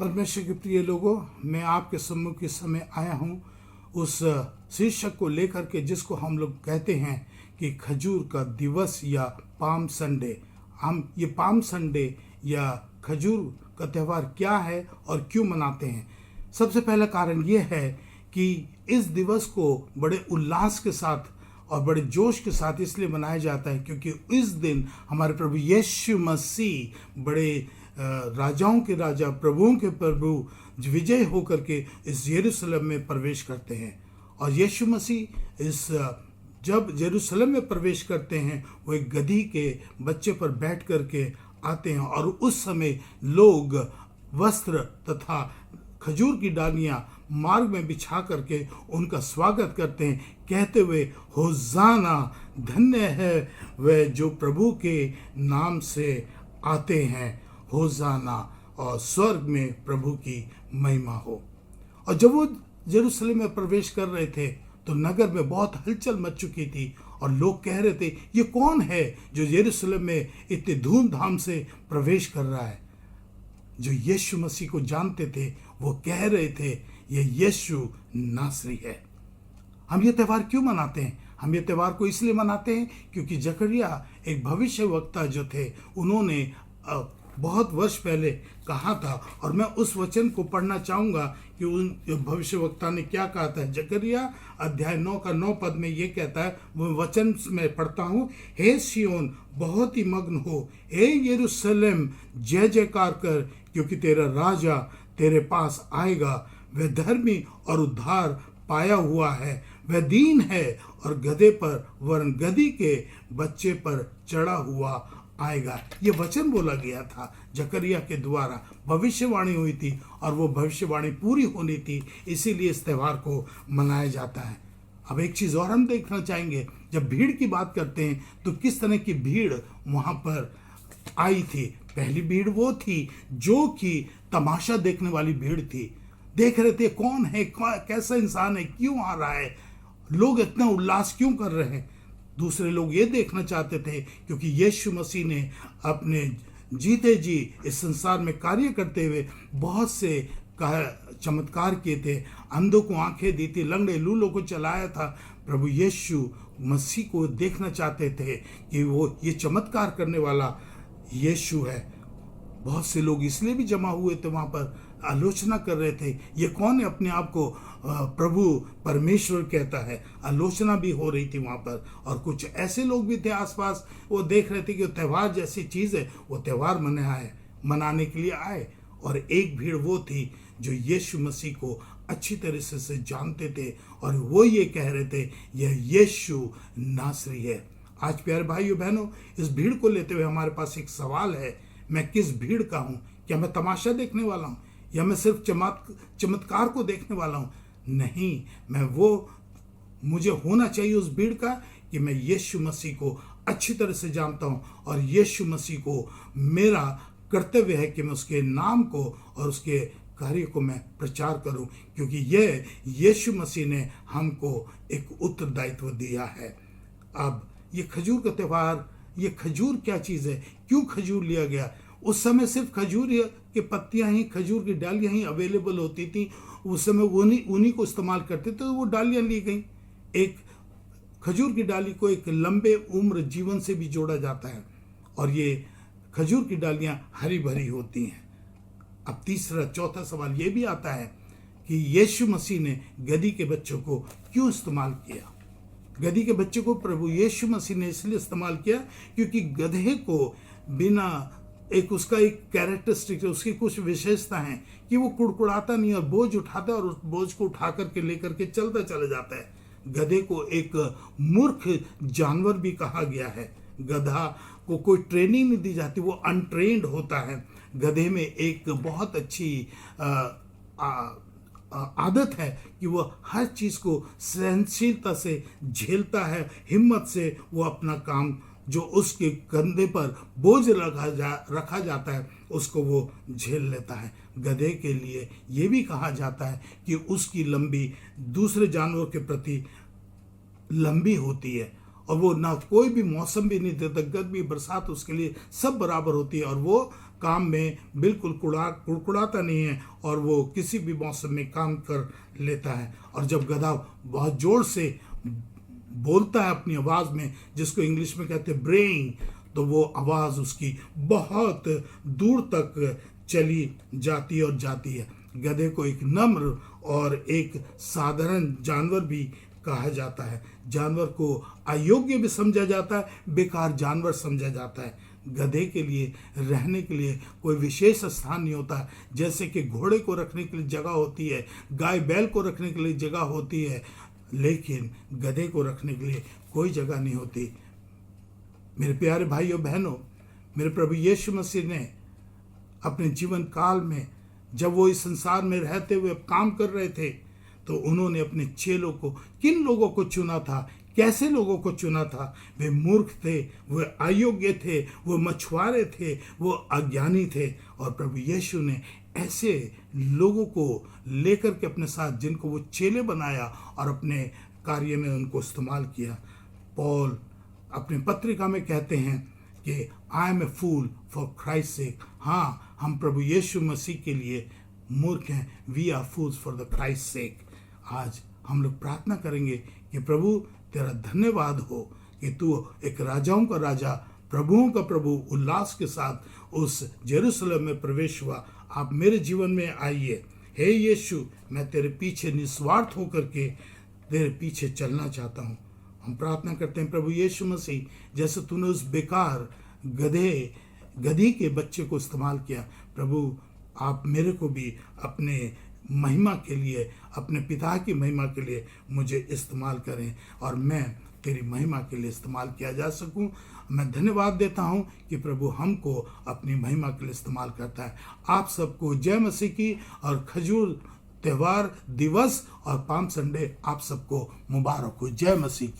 परमेश्वर के प्रिय लोगों, मैं आपके सम्मुख इस समय आया हूँ उस शीर्षक को लेकर के जिसको हम लोग कहते हैं कि खजूर का दिवस या पाम संडे। हम ये पाम संडे या खजूर का त्यौहार क्या है और क्यों मनाते हैं। सबसे पहला कारण ये है कि इस दिवस को बड़े उल्लास के साथ और बड़े जोश के साथ इसलिए मनाया जाता है क्योंकि इस दिन हमारे प्रभु यीशु मसीह बड़े राजाओं के राजा, प्रभुओं के प्रभु विजय होकर के इस यरूशलेम में प्रवेश करते हैं। और यीशु मसीह जब यरूशलेम में प्रवेश करते हैं वो एक गधी के बच्चे पर बैठ करके आते हैं और उस समय लोग वस्त्र तथा खजूर की डालियां मार्ग में बिछा करके उनका स्वागत करते हैं, कहते हुए होजाना, धन्य है वह जो प्रभु के नाम से आते हैं, होजाना, और स्वर्ग में प्रभु की महिमा हो। और जब वो यरूशलेम में प्रवेश कर रहे थे तो नगर में बहुत हलचल मच चुकी थी और लोग कह रहे थे ये कौन है जो यरूशलेम में इतने धूमधाम से प्रवेश कर रहा है। जो यीशु मसीह को जानते थे वो कह रहे थे ये यीशु नासरी है। हम ये त्यौहार क्यों मनाते हैं? हम ये त्यौहार को इसलिए मनाते हैं क्योंकि जकरिया एक भविष्यवक्ता जो थे उन्होंने बहुत वर्ष पहले कहा था, और मैं उस वचन को पढ़ना चाहूँगा कि उन भविष्यवक्ता ने क्या कहा था। जकरिया अध्याय 9 का 9 पद में ये कहता है, वो वचन में पढ़ता हूँ, हे सियोन बहुत ही मग्न हो, हे यरूशलेम जय जयकार कर, क्योंकि तेरा राजा तेरे पास आएगा, वह धर्मी और उद्धार पाया हुआ है, वह दीन है और गधे पर वरन गधी के बच्चे पर चढ़ा हुआ आएगा। ये वचन बोला गया था, जकरिया के द्वारा भविष्यवाणी हुई थी और वो भविष्यवाणी पूरी होनी थी, इसीलिए इस त्यौहार को मनाया जाता है। अब एक चीज़ और हम देखना चाहेंगे, जब भीड़ की बात करते हैं तो किस तरह की भीड़ वहाँ पर आई थी। पहली भीड़ वो थी जो कि तमाशा देखने वाली भीड़ थी, देख रहे थे कौन है, कैसा इंसान है, क्यों आ रहा है, लोग इतना उल्लास क्यों कर रहे हैं। दूसरे लोग ये देखना चाहते थे क्योंकि यीशु मसीह ने अपने जीते जी इस संसार में कार्य करते हुए बहुत से चमत्कार किए थे, अंधों को आंखें दी थी, लंगड़े लूलों को चलाया था। प्रभु यीशु मसीह को देखना चाहते थे कि वो ये चमत्कार करने वाला यीशु है। बहुत से लोग इसलिए भी जमा हुए थे, वहाँ पर आलोचना कर रहे थे, ये कौन है अपने आप को प्रभु परमेश्वर कहता है। आलोचना भी हो रही थी वहाँ पर, और कुछ ऐसे लोग भी थे आसपास, वो देख रहे थे कि त्यौहार जैसी चीज़ है, वो त्यौहार मनाने के लिए आए। और एक भीड़ वो थी जो यीशु मसीह को अच्छी तरह से जानते थे और वो ये कह रहे थे यह यीशु नासरी है। आज प्यारे भाइयों बहनों, इस भीड़ को लेते हुए हमारे पास एक सवाल है, मैं किस भीड़ का हूँ? क्या मैं तमाशा देखने वाला हूँ या मैं सिर्फ चमत्कार को देखने वाला हूँ? नहीं, मुझे होना चाहिए उस भीड़ का कि मैं यीशु मसीह को अच्छी तरह से जानता हूँ और यीशु मसीह को मेरा कर्तव्य है कि मैं उसके नाम को और उसके कार्य को मैं प्रचार करूं, क्योंकि यह यीशु मसीह ने हमको एक उत्तरदायित्व दिया है। अब ये खजूर का त्यौहार, ये खजूर क्या चीज़ है, क्यों खजूर लिया गया? उस समय सिर्फ खजूर के पत्तियां ही, खजूर की डालियां ही अवेलेबल होती थी। उस समय उन्हीं को इस्तेमाल करते थे, तो वो डालियां ली गई। एक खजूर की डाली को एक लंबे उम्र जीवन से भी जोड़ा जाता है और ये खजूर की डालियां हरी भरी होती हैं। अब तीसरा चौथा सवाल ये भी आता है कि यीशु मसीह ने गधी के बच्चों को क्यों इस्तेमाल किया? गधी के बच्चे को प्रभु यीशु मसीह ने इसलिए इस्तेमाल किया क्योंकि गधे को बिना उसका एक कैरेक्टरिस्टिक है, उसकी कुछ विशेषता है कि वो कुड़कुड़ाता नहीं और बोझ उठाता है और उस बोझ को उठा करके लेकर के चलता चला जाता है। गधे को एक मूर्ख जानवर भी कहा गया है। गधा को कोई ट्रेनिंग नहीं दी जाती, वो अनट्रेन्ड होता है। गधे में एक बहुत अच्छी आदत है कि वो हर चीज़ को सहनशीलता से झेलता है, हिम्मत से वो अपना काम जो उसके कंधे पर बोझ रखा जाता है उसको वो झेल लेता है। गधे के लिए ये भी कहा जाता है कि उसकी लंबी दूसरे जानवर के प्रति लंबी होती है और वो ना कोई भी मौसम भी नहीं देता, गर्मी बरसात उसके लिए सब बराबर होती है, और वो काम में बिल्कुल कुड़कुड़ाता नहीं है, और वो किसी भी मौसम में काम कर लेता है। और जब गधा बहुत जोर से बोलता है अपनी आवाज़ में, जिसको इंग्लिश में कहते हैं ब्रेइंग, तो वो आवाज़ उसकी बहुत दूर तक चली जाती है और जाती है। गधे को एक नम्र और एक साधारण जानवर भी कहा जाता है। जानवर को अयोग्य भी समझा जाता है, बेकार जानवर समझा जाता है। गधे के लिए रहने के लिए कोई विशेष स्थान नहीं होता है, जैसे कि घोड़े को रखने के लिए जगह होती है, गाय बैल को रखने के लिए जगह होती है, लेकिन गधे को रखने के लिए कोई जगह नहीं होती। मेरे प्यारे भाइयों बहनों, मेरे प्रभु यीशु मसीह ने अपने जीवन काल में, जब वो इस संसार में रहते हुए काम कर रहे थे, तो उन्होंने अपने चेलों को, किन लोगों को चुना था, कैसे लोगों को चुना था? वे मूर्ख थे, वे अयोग्य थे, वो मछुआरे थे, वो अज्ञानी थे, और प्रभु यीशु ने ऐसे लोगों को लेकर के अपने साथ, जिनको वो चेले बनाया और अपने कार्य में उनको इस्तेमाल किया। पौल अपनी पत्रिका में कहते हैं कि I am a fool for Christ sake. हाँ, हम प्रभु यीशु मसीह के लिए मूर्ख हैं। We are fools for the Christ sake. आज हम लोग प्रार्थना करेंगे कि प्रभु तेरा धन्यवाद हो कि तू एक राजाओं का राजा, प्रभुओं का प्रभु उल्लास के साथ उस जेरूसलम में प्रवेश हुआ। आप मेरे जीवन में आइए। हे यीशु, मैं तेरे पीछे निस्वार्थ होकर के तेरे पीछे चलना चाहता हूँ। हम प्रार्थना करते हैं प्रभु यीशु मसीह, जैसे तूने उस बेकार गधी के बच्चे को इस्तेमाल किया, प्रभु आप मेरे को भी अपने महिमा के लिए, अपने पिता की महिमा के लिए मुझे इस्तेमाल करें, और मैं तेरी महिमा के लिए इस्तेमाल किया जा सकूं। मैं धन्यवाद देता हूं कि प्रभु हमको अपनी महिमा के लिए इस्तेमाल करता है। आप सबको जय मसीह की, और खजूर त्यौहार दिवस और पाम संडे आप सबको मुबारक हो। जय मसीह की।